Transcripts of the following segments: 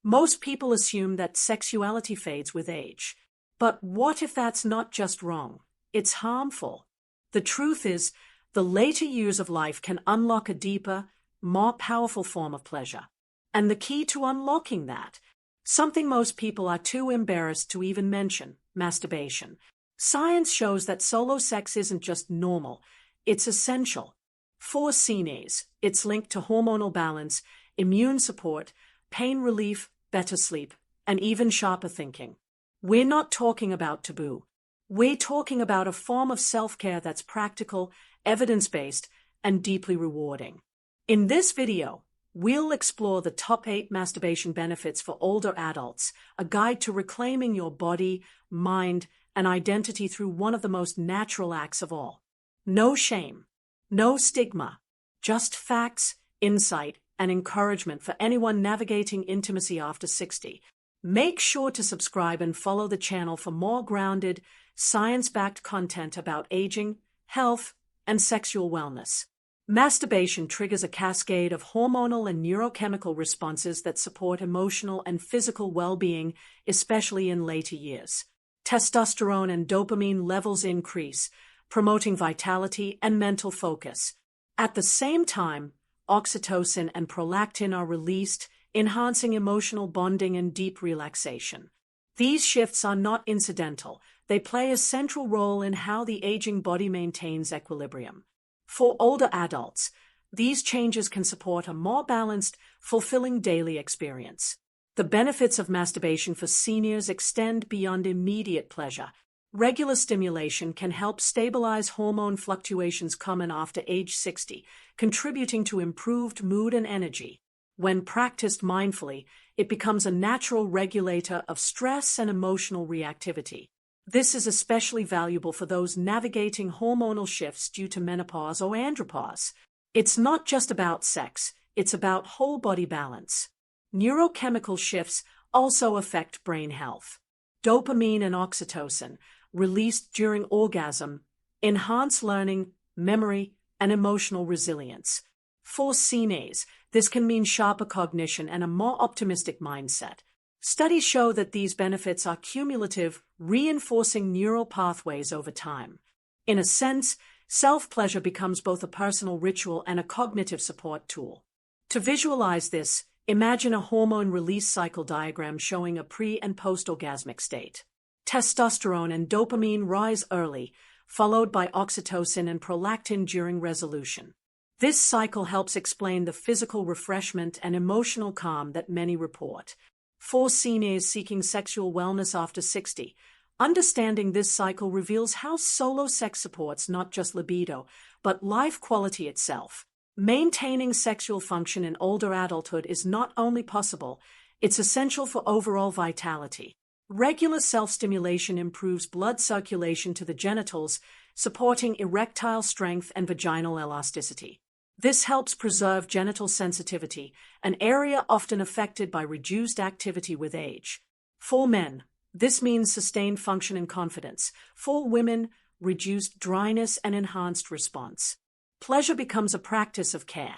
Most people assume that sexuality fades with age. But what if that's not just wrong? It's harmful. The truth is, the later years of life can unlock a deeper, more powerful form of pleasure. And the key to unlocking that, something most people are too embarrassed to even mention, masturbation. Science shows that solo sex isn't just normal, it's essential. For CNAs, it's linked to hormonal balance, immune support, pain relief, better sleep, and even sharper thinking. We're not talking about taboo. We're talking about a form of self-care that's practical, evidence-based, and deeply rewarding. In this video, we'll explore the top 8 masturbation benefits for older adults, a guide to reclaiming your body, mind, and identity through one of the most natural acts of all. No shame, no stigma, just facts, insight, and encouragement for anyone navigating intimacy after 60. Make sure to subscribe and follow the channel for more grounded, science-backed content about aging, health, and sexual wellness. Masturbation triggers a cascade of hormonal and neurochemical responses that support emotional and physical well-being, especially in later years. Testosterone and dopamine levels increase, promoting vitality and mental focus. At the same time, oxytocin and prolactin are released, enhancing emotional bonding and deep relaxation. These shifts are not incidental. They play a central role in how the aging body maintains equilibrium. For older adults, these changes can support a more balanced, fulfilling daily experience. The benefits of masturbation for seniors extend beyond immediate pleasure. Regular stimulation can help stabilize hormone fluctuations common after age 60, contributing to improved mood and energy. When practiced mindfully, it becomes a natural regulator of stress and emotional reactivity. This is especially valuable for those navigating hormonal shifts due to menopause or andropause. It's not just about sex, it's about whole body balance. Neurochemical shifts also affect brain health. Dopamine and oxytocin, released during orgasm, enhance learning, memory, and emotional resilience. For CNAs, this can mean sharper cognition and a more optimistic mindset. Studies show that these benefits are cumulative, reinforcing neural pathways over time. In a sense, self-pleasure becomes both a personal ritual and a cognitive support tool. To visualize this, imagine a hormone release cycle diagram showing a pre- and post-orgasmic state. Testosterone and dopamine rise early, followed by oxytocin and prolactin during resolution. This cycle helps explain the physical refreshment and emotional calm that many report. For seniors seeking sexual wellness after 60, understanding this cycle reveals how solo sex supports not just libido, but life quality itself. Maintaining sexual function in older adulthood is not only possible, it's essential for overall vitality. Regular self-stimulation improves blood circulation to the genitals, supporting erectile strength and vaginal elasticity. This helps preserve genital sensitivity, an area often affected by reduced activity with age. For men, this means sustained function and confidence. For women, reduced dryness and enhanced response. Pleasure becomes a practice of care.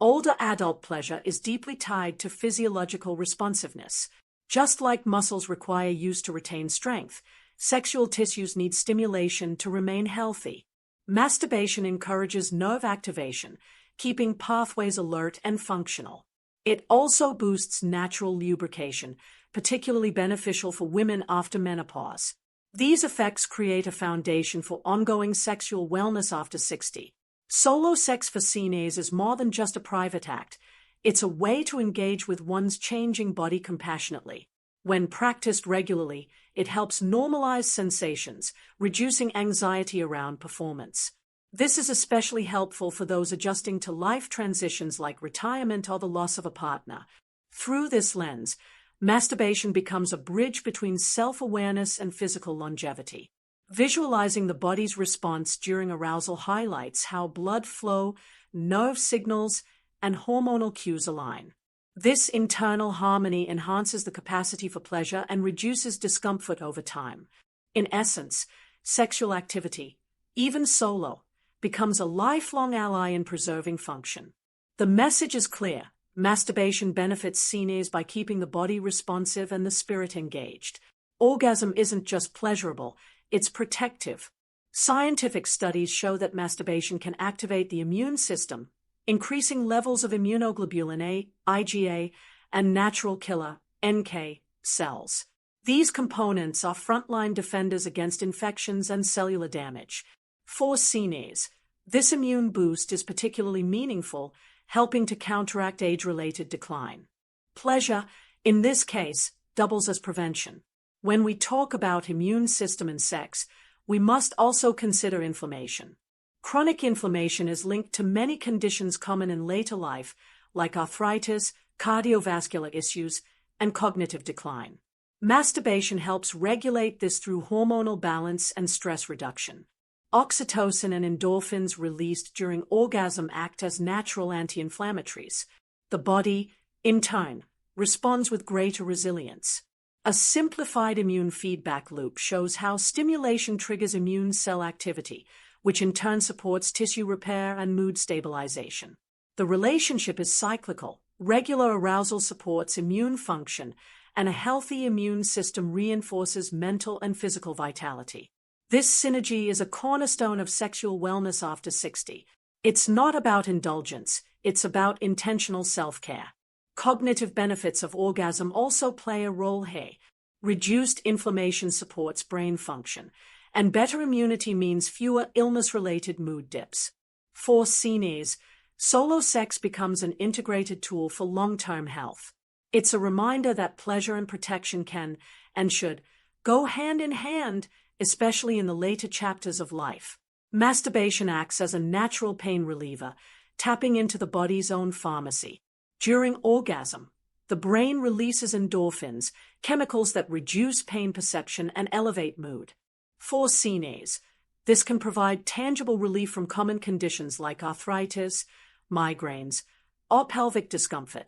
Older adult pleasure is deeply tied to physiological responsiveness. Just like muscles require use to retain strength, sexual tissues need stimulation to remain healthy. Masturbation encourages nerve activation, keeping pathways alert and functional. It also boosts natural lubrication, particularly beneficial for women after menopause. These effects create a foundation for ongoing sexual wellness after 60. Solo sex for CNAs is more than just a private act. It's a way to engage with one's changing body compassionately. When practiced regularly, it helps normalize sensations, reducing anxiety around performance. This is especially helpful for those adjusting to life transitions like retirement or the loss of a partner. Through this lens, masturbation becomes a bridge between self-awareness and physical longevity. Visualizing the body's response during arousal highlights how blood flow, nerve signals, and hormonal cues align. This internal harmony enhances the capacity for pleasure and reduces discomfort over time. In essence, sexual activity, even solo, becomes a lifelong ally in preserving function. The message is clear: Masturbation benefits sines by keeping the body responsive and the spirit engaged. Orgasm isn't just pleasurable, it's protective. Scientific studies show that masturbation can activate the immune system, increasing levels of immunoglobulin A, IgA, and natural killer, NK, cells. These components are frontline defenders against infections and cellular damage. For sines, this immune boost is particularly meaningful, helping to counteract age-related decline. Pleasure, in this case, doubles as prevention. When we talk about immune system and sex, we must also consider inflammation. Chronic inflammation is linked to many conditions common in later life, like arthritis, cardiovascular issues, and cognitive decline. Masturbation helps regulate this through hormonal balance and stress reduction. Oxytocin and endorphins released during orgasm act as natural anti-inflammatories. The body, in turn, responds with greater resilience. A simplified immune feedback loop shows how stimulation triggers immune cell activity, which in turn supports tissue repair and mood stabilization. The relationship is cyclical. Regular arousal supports immune function, and a healthy immune system reinforces mental and physical vitality. This synergy is a cornerstone of sexual wellness after 60. It's not about indulgence, it's about intentional self-care. Cognitive benefits of orgasm also play a role here. Reduced inflammation supports brain function, and better immunity means fewer illness-related mood dips. For sines, solo sex becomes an integrated tool for long-term health. It's a reminder that pleasure and protection can, and should, go hand in hand, especially in the later chapters of life. Masturbation acts as a natural pain reliever, tapping into the body's own pharmacy. During orgasm, the brain releases endorphins, chemicals that reduce pain perception and elevate mood. For sines, this can provide tangible relief from common conditions like arthritis, migraines, or pelvic discomfort.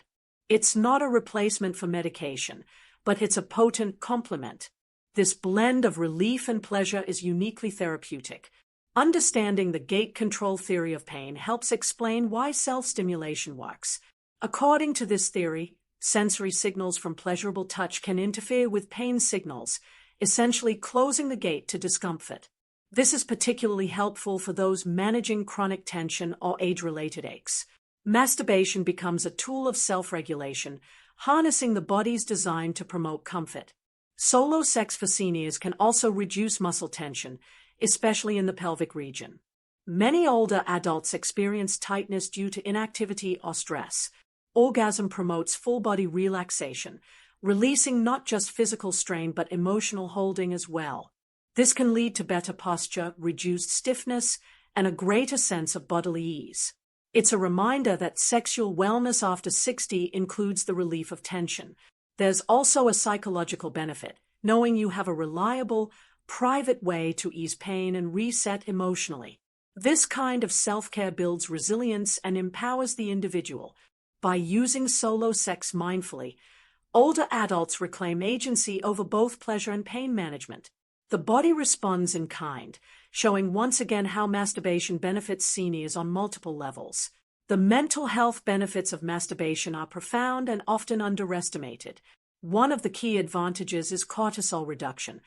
It's not a replacement for medication, but it's a potent complement. This blend of relief and pleasure is uniquely therapeutic. Understanding the gate control theory of pain helps explain why self-stimulation works. According to this theory, sensory signals from pleasurable touch can interfere with pain signals, essentially closing the gate to discomfort. This is particularly helpful for those managing chronic tension or age-related aches. Masturbation becomes a tool of self-regulation, harnessing the body's design to promote comfort. Solo sex for seniors can also reduce muscle tension, especially in the pelvic region. Many older adults experience tightness due to inactivity or stress. Orgasm promotes full-body relaxation, releasing not just physical strain but emotional holding as well. This can lead to better posture, reduced stiffness, and a greater sense of bodily ease. It's a reminder that sexual wellness after 60 includes the relief of tension. There's also a psychological benefit, knowing you have a reliable, private way to ease pain and reset emotionally. This kind of self-care builds resilience and empowers the individual. By using solo sex mindfully, older adults reclaim agency over both pleasure and pain management. The body responds in kind, showing once again how masturbation benefits seniors on multiple levels. The mental health benefits of masturbation are profound and often underestimated. One of the key advantages is cortisol reduction.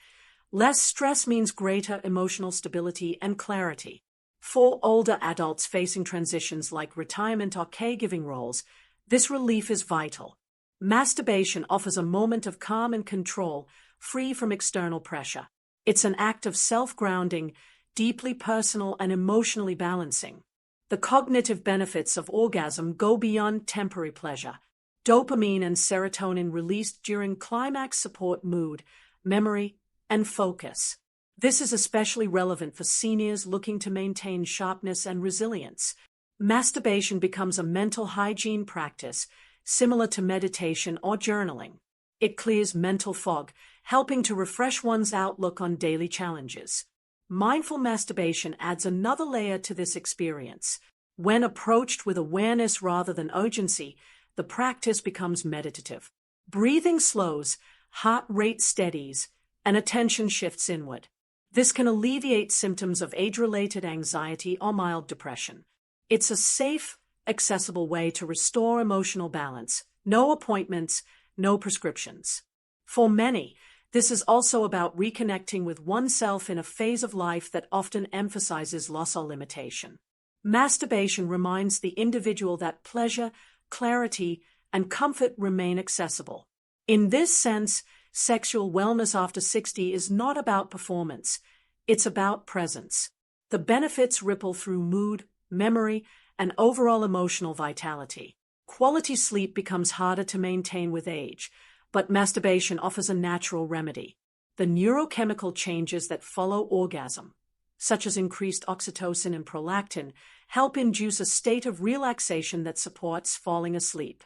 Less stress means greater emotional stability and clarity. For older adults facing transitions like retirement or caregiving roles, this relief is vital. Masturbation offers a moment of calm and control, free from external pressure. It's an act of self-grounding, deeply personal and emotionally balancing. The cognitive benefits of orgasm go beyond temporary pleasure. Dopamine and serotonin released during climax support mood, memory, and focus. This is especially relevant for seniors looking to maintain sharpness and resilience. Masturbation becomes a mental hygiene practice, similar to meditation or journaling. It clears mental fog, helping to refresh one's outlook on daily challenges. Mindful masturbation adds another layer to this experience. When approached with awareness rather than urgency, the practice becomes meditative. Breathing slows, heart rate steadies, and attention shifts inward. This can alleviate symptoms of age-related anxiety or mild depression. It's a safe, accessible way to restore emotional balance. No appointments, no prescriptions. For many, this is also about reconnecting with oneself in a phase of life that often emphasizes loss or limitation. Masturbation reminds the individual that pleasure, clarity, and comfort remain accessible. In this sense, sexual wellness after 60 is not about performance, it's about presence. The benefits ripple through mood, memory, and overall emotional vitality. Quality sleep becomes harder to maintain with age, but masturbation offers a natural remedy. The neurochemical changes that follow orgasm, such as increased oxytocin and prolactin, help induce a state of relaxation that supports falling asleep.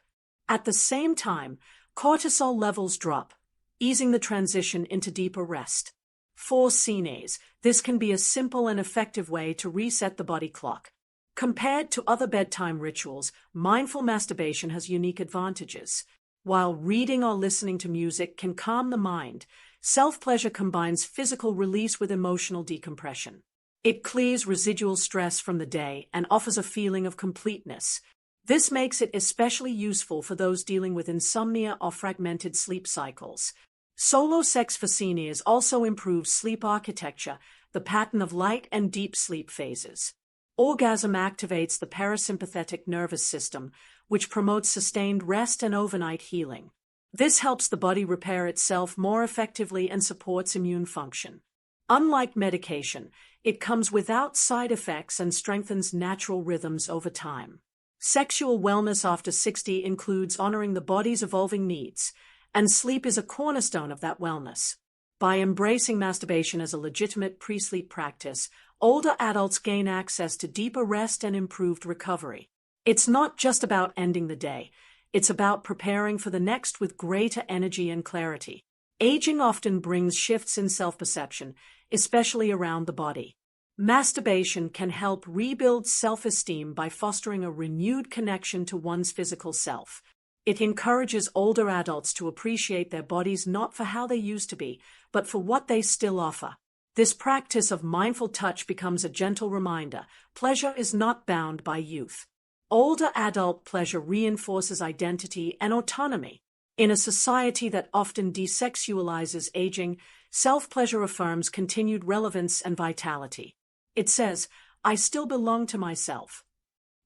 At the same time, cortisol levels drop, easing the transition into deeper rest. For cines, this can be a simple and effective way to reset the body clock. Compared to other bedtime rituals, mindful masturbation has unique advantages. While reading or listening to music can calm the mind, self-pleasure combines physical release with emotional decompression. It clears residual stress from the day and offers a feeling of completeness. This makes it especially useful for those dealing with insomnia or fragmented sleep cycles. Solo sex for seniors also improves sleep architecture, the pattern of light and deep sleep phases. Orgasm activates the parasympathetic nervous system, which promotes sustained rest and overnight healing. This helps the body repair itself more effectively and supports immune function. Unlike medication, it comes without side effects and strengthens natural rhythms over time. Sexual wellness after 60 includes honoring the body's evolving needs, and sleep is a cornerstone of that wellness. By embracing masturbation as a legitimate pre-sleep practice, older adults gain access to deeper rest and improved recovery. It's not just about ending the day, it's about preparing for the next with greater energy and clarity. Aging often brings shifts in self-perception, especially around the body. Masturbation can help rebuild self-esteem by fostering a renewed connection to one's physical self. It encourages older adults to appreciate their bodies not for how they used to be, but for what they still offer. This practice of mindful touch becomes a gentle reminder: pleasure is not bound by youth. Older adult pleasure reinforces identity and autonomy. In a society that often desexualizes aging, self-pleasure affirms continued relevance and vitality. It says, "I still belong to myself."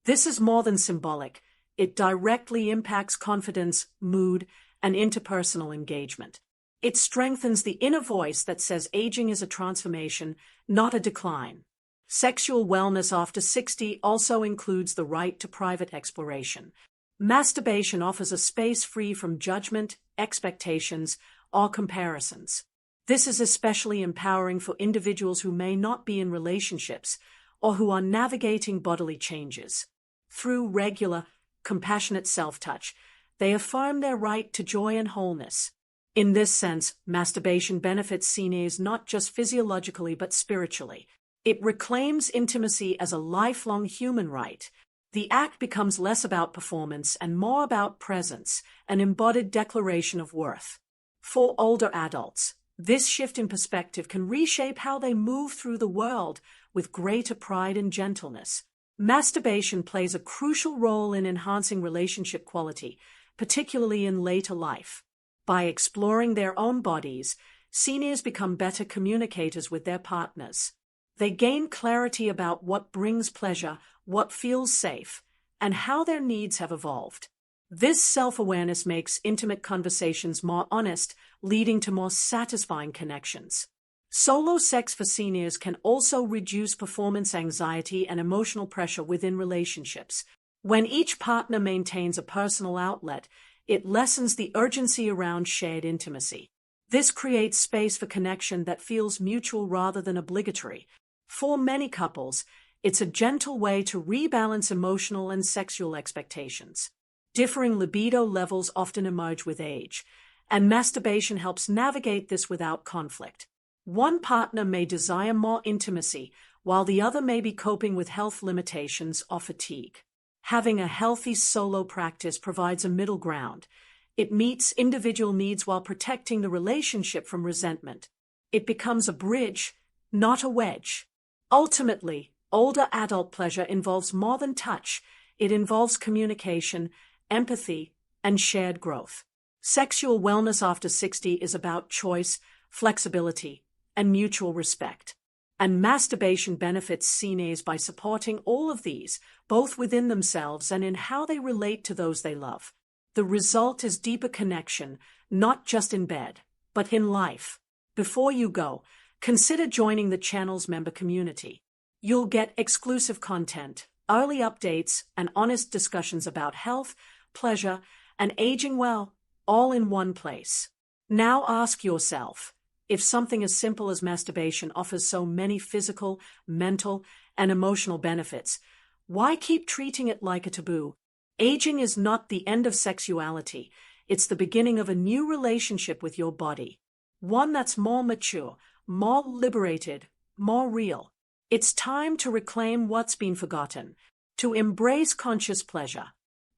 This is more than symbolic. It directly impacts confidence, mood, and interpersonal engagement. It strengthens the inner voice that says aging is a transformation, not a decline. Sexual wellness after 60 also includes the right to private exploration. Masturbation offers a space free from judgment, expectations, or comparisons. This is especially empowering for individuals who may not be in relationships or who are navigating bodily changes. Through regular, compassionate self-touch, they affirm their right to joy and wholeness. In this sense, masturbation benefits seniors not just physiologically but spiritually. It reclaims intimacy as a lifelong human right. The act becomes less about performance and more about presence, an embodied declaration of worth. For older adults, this shift in perspective can reshape how they move through the world with greater pride and gentleness. Masturbation plays a crucial role in enhancing relationship quality, particularly in later life. By exploring their own bodies, seniors become better communicators with their partners. They gain clarity about what brings pleasure, what feels safe, and how their needs have evolved. This self-awareness makes intimate conversations more honest, leading to more satisfying connections. Solo sex for seniors can also reduce performance anxiety and emotional pressure within relationships. When each partner maintains a personal outlet, it lessens the urgency around shared intimacy. This creates space for connection that feels mutual rather than obligatory. For many couples, it's a gentle way to rebalance emotional and sexual expectations. Differing libido levels often emerge with age, and masturbation helps navigate this without conflict. One partner may desire more intimacy, while the other may be coping with health limitations or fatigue. Having a healthy solo practice provides a middle ground. It meets individual needs while protecting the relationship from resentment. It becomes a bridge, not a wedge. Ultimately, older adult pleasure involves more than touch. It involves communication, empathy, and shared growth. Sexual wellness after 60 is about choice, flexibility, and mutual respect. And masturbation benefits seniors by supporting all of these, both within themselves and in how they relate to those they love. The result is deeper connection, not just in bed, but in life. Before you go, consider joining the channel's member community. You'll get exclusive content, early updates, and honest discussions about health, pleasure, and aging well, all in one place. Now ask yourself, if something as simple as masturbation offers so many physical, mental, and emotional benefits, why keep treating it like a taboo? Aging is not the end of sexuality. It's the beginning of a new relationship with your body. One that's more mature, more liberated, more real. It's time to reclaim what's been forgotten, to embrace conscious pleasure,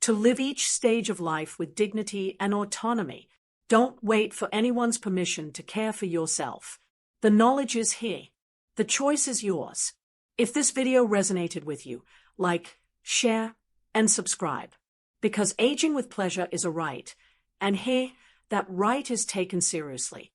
to live each stage of life with dignity and autonomy. Don't wait for anyone's permission to care for yourself. The knowledge is here. The choice is yours. If this video resonated with you, like, share, and subscribe. Because aging with pleasure is a right, and here, that right is taken seriously.